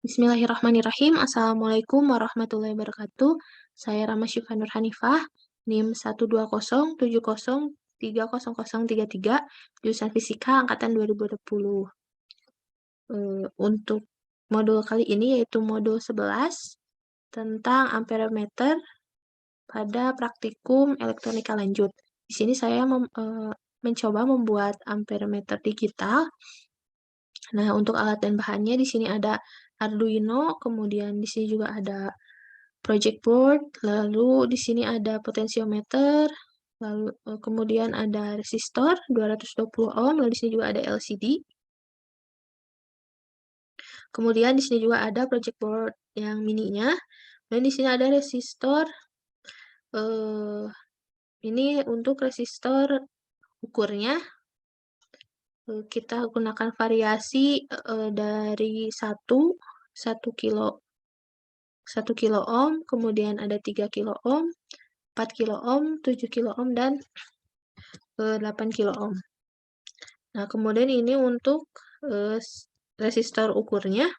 Bismillahirrahmanirrahim. Assalamualaikum warahmatullahi wabarakatuh. Saya Rama Syifa Nur Hanifah, NIM 12070030033, jurusan Fisika angkatan 2020. Untuk modul kali ini yaitu modul 11 tentang amperemeter pada praktikum elektronika lanjut. Di sini saya mencoba membuat amperemeter digital. Nah, untuk alat dan bahannya di sini ada Arduino, kemudian di sini juga ada project board, lalu di sini ada potensiometer, lalu kemudian ada resistor 220 ohm, lalu di sini juga ada LCD. Kemudian di sini juga ada project board yang mininya, dan di sini ada resistor. Ini untuk resistor ukurnya kita gunakan variasi dari 1 kilo ohm, kemudian ada 3 kilo ohm, 4 kilo ohm, 7 kilo ohm, dan 8 kilo ohm. Nah, kemudian ini untuk resistor ukurnya.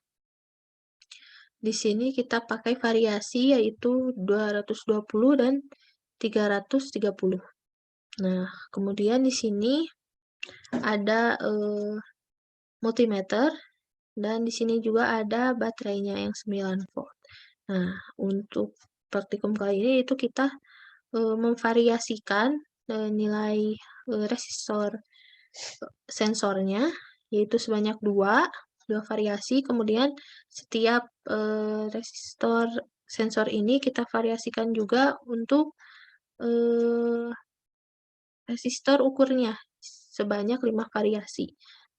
Di sini kita pakai variasi yaitu 220 dan 330. Nah, kemudian di sini ada multimeter, dan di sini juga ada baterainya yang 9 volt. Nah, untuk praktikum kali ini itu kita memvariasikan nilai resistor sensornya, yaitu sebanyak dua variasi. Kemudian setiap resistor sensor ini kita variasikan juga untuk resistor ukurnya sebanyak 5 variasi.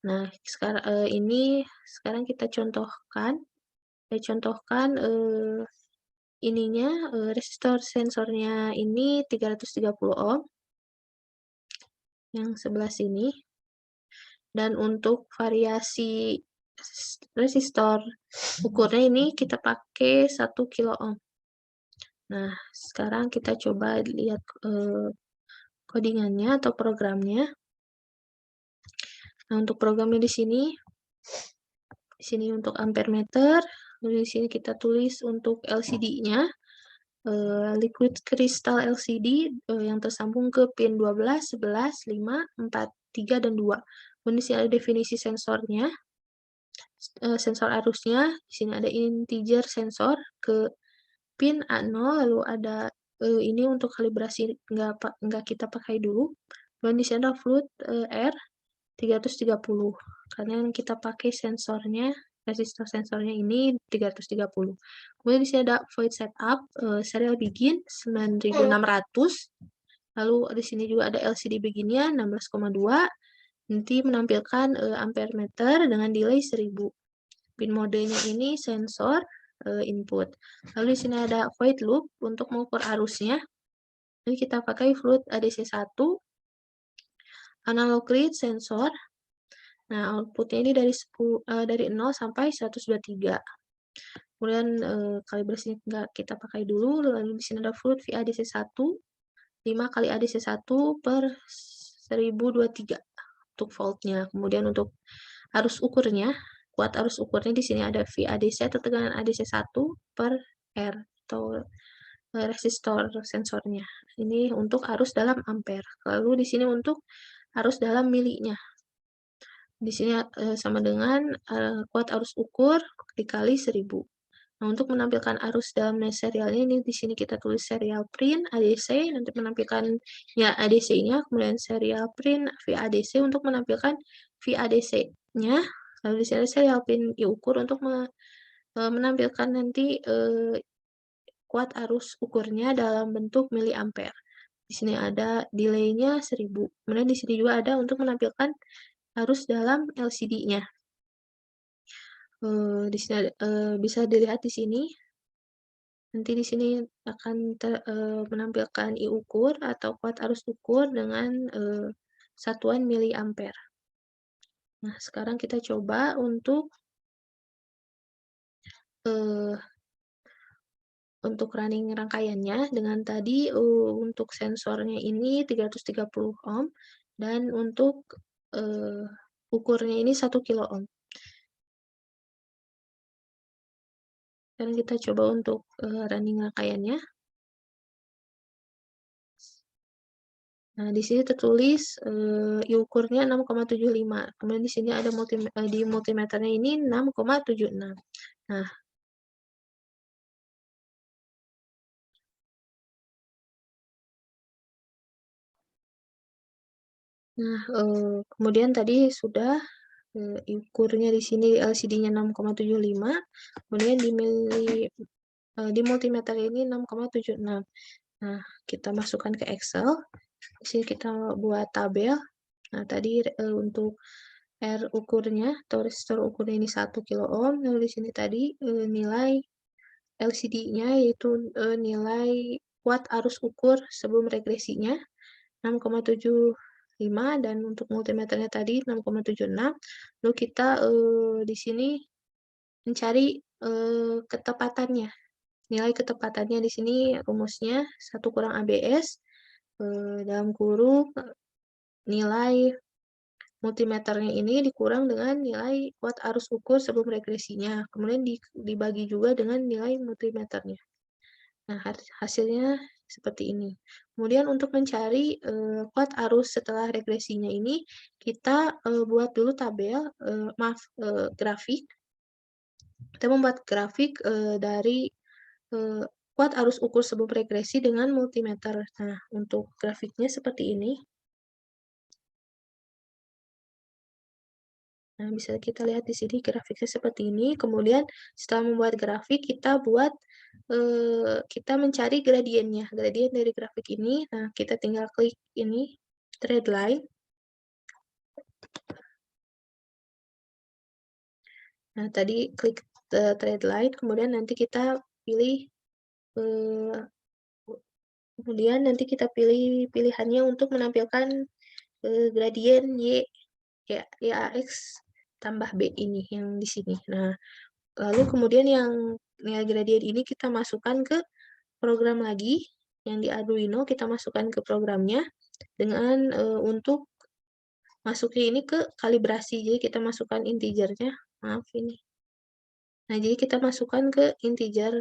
Nah, sekarang kita contohkan. Saya contohkan resistor sensornya ini 330 ohm yang sebelah sini, dan untuk variasi resistor ukurnya ini kita pakai 1 kilo ohm. Nah, sekarang kita coba lihat codingannya atau programnya. Nah, untuk programnya di sini untuk ampermeter, lalu di sini kita tulis untuk LCD-nya, liquid crystal LCD yang tersambung ke pin 12, 11, 5, 4, 3, dan 2. Kemudian di sini ada definisi sensornya, sensor arusnya, di sini ada integer sensor ke pin A0, lalu ada ini untuk kalibrasi nggak kita pakai dulu. Kemudian di sini ada float R 330, karena yang kita pakai sensornya, resistor sensornya ini 330. Kemudian di sini ada void setup, serial begin 9600. Lalu di sini juga ada LCD beginnya 16,2. Nanti menampilkan ampere meter dengan delay 1000. Pin modenya ini sensor input. Lalu di sini ada void loop untuk mengukur arusnya. Jadi kita pakai float ADC1, analog read sensor. Nah, outputnya ini dari 0 sampai 123. Kemudian kalibrasinya nggak kita pakai dulu. Lalu di sini ada float VADC1, 5 kali ADC1 per 1023 untuk voltnya. Kemudian untuk arus ukurnya, kuat arus ukurnya di sini ada VADC atau tegangan ADC1 per R atau resistor sensornya. Ini untuk arus dalam ampere. Lalu di sini untuk arus dalam milinya. Di sini sama dengan kuat arus ukur dikali 1000. Nah, untuk menampilkan arus dalam serialnya ini di sini kita tulis serial print ADC, nanti menampilkan ya ADC-nya, kemudian serial print VADC untuk menampilkan VADC-nya, lalu di sini serial print diukur untuk menampilkan nanti kuat arus ukurnya dalam bentuk miliampere. Di sini ada delay-nya 1000. Kemudian di sini juga ada untuk menampilkan arus dalam LCD-nya. Di sini bisa dilihat di sini. Nanti di sini akan menampilkan I ukur atau kuat arus ukur dengan satuan miliampere. Nah, sekarang kita coba untuk running rangkaiannya dengan tadi untuk sensornya ini 330 ohm, dan untuk ukurnya ini 1 kilo ohm. Sekarang kita coba untuk running rangkaiannya. Nah, di sini tertulis ukurnya 6,75. Kemudian di sini ada di multimeternya ini 6,76. Nah, kemudian tadi sudah ukurnya di sini LCD-nya 6,75, kemudian di multimeter ini 6,76. Nah, kita masukkan ke Excel. Di sini kita buat tabel. Nah, tadi untuk R ukurnya atau resistor ukurnya ini 1 kilo ohm. Lalu di sini tadi nilai LCD-nya yaitu nilai watt arus ukur sebelum regresinya 6,75 dan untuk multimeternya tadi 6,76. Lalu kita di sini mencari ketepatannya. Nilai ketepatannya di sini rumusnya 1 kurang ABS dalam kurung nilai multimeternya ini dikurang dengan nilai watt arus ukur sebelum regresinya. Kemudian dibagi juga dengan nilai multimeternya. Nah, hasilnya seperti ini. Kemudian untuk mencari watt arus setelah regresinya ini, kita buat dulu tabel, grafik. Kita membuat grafik dari watt arus ukur sebelum regresi dengan multimeter. Nah, untuk grafiknya seperti ini. Nah, bisa kita lihat di sini grafiknya seperti ini. Kemudian setelah membuat grafik, kita mencari gradiennya. Gradien dari grafik ini, nah kita tinggal klik ini, trade line. Nah, tadi klik trade line, kemudian nanti kita pilih kemudian nanti kita pilih pilihannya untuk menampilkan gradien YAX tambah B ini yang di sini. Nah, lalu kemudian yang nilai gradien ini kita masukkan ke program lagi yang di Arduino, kita masukkan ke programnya dengan untuk masuknya ini ke kalibrasi. Jadi kita masukkan integernya, maaf ini. Nah, jadi kita masukkan ke integer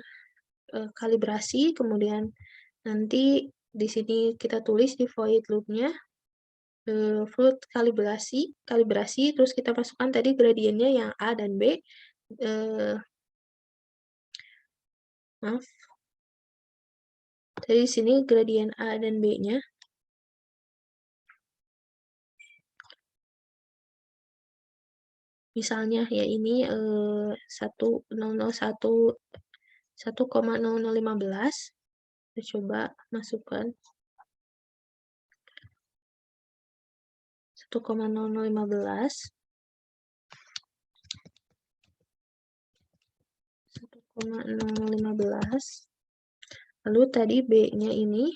kalibrasi, kemudian nanti di sini kita tulis di void loop-nya float kalibrasi, terus kita masukkan tadi gradiennya yang A dan B. Maaf. Jadi di sini gradien A dan B-nya. Misalnya ya ini 1,0015. Kita coba masukkan 1,0015. 1,0015. Lalu tadi B-nya ini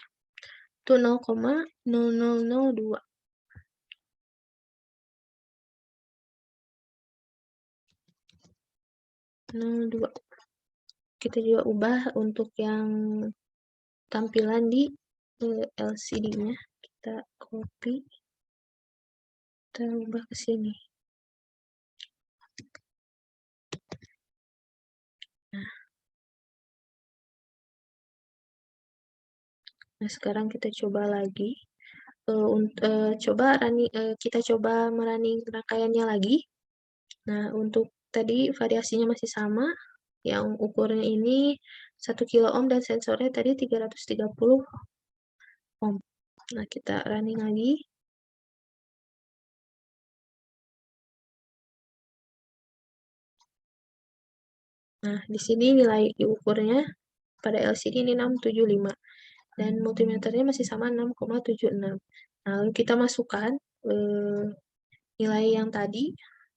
itu 0,0002. 02. Kita juga ubah untuk yang tampilan di LCD-nya. Kita copy, kita ubah ke sini. Nah, sekarang kita coba lagi. Kita coba merunning rangkaiannya lagi. Nah, untuk tadi variasinya masih sama. Yang ukurnya ini 1 kilo ohm dan sensornya tadi 330 ohm. Nah, kita running lagi. Nah, di sini nilai ukurnya pada LCD ini 675 dan multimeternya masih sama 6,76. Nah, lalu kita masukkan nilai yang tadi.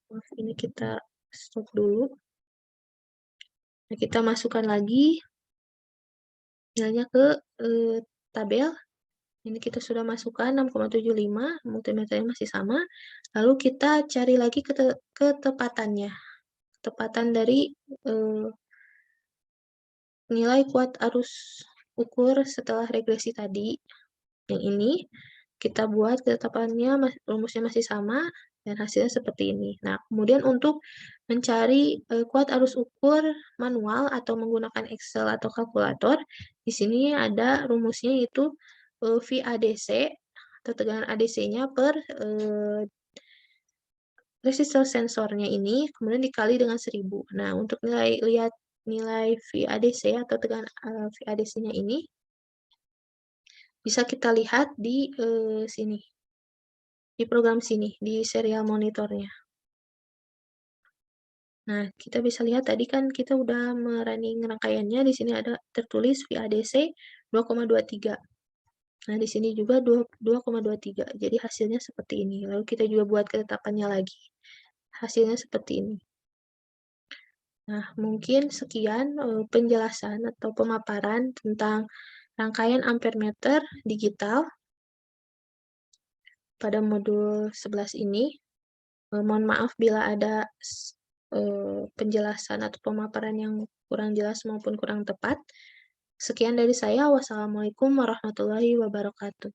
Maaf, ini kita stop dulu. Nah, kita masukkan lagi nilainya ke tabel. Ini kita sudah masukkan 6,75, multimeternya masih sama. Lalu kita cari lagi ketepatannya. Ketepatan dari nilai kuat arus ukur setelah regresi tadi. Yang ini kita buat ketetapannya, rumusnya masih sama, dan hasilnya seperti ini. Nah, kemudian untuk mencari kuat arus ukur manual atau menggunakan Excel atau kalkulator, di sini ada rumusnya yaitu VADC atau tegangan ADC-nya per resistor sensornya ini kemudian dikali dengan 1000. Nah, untuk lihat nilai VADC atau tegangan VADC-nya ini bisa kita lihat di sini, di program sini, di serial monitornya. Nah, kita bisa lihat tadi kan kita udah merunning rangkaiannya, di sini ada tertulis VADC 2,23. Nah, di sini juga 2,23. Jadi hasilnya seperti ini. Lalu kita juga buat ketetapannya lagi. Hasilnya seperti ini. Nah, mungkin sekian penjelasan atau pemaparan tentang rangkaian ampermeter digital pada modul 11 ini. Mohon maaf bila ada penjelasan atau pemaparan yang kurang jelas maupun kurang tepat. Sekian dari saya. Wassalamualaikum warahmatullahi wabarakatuh.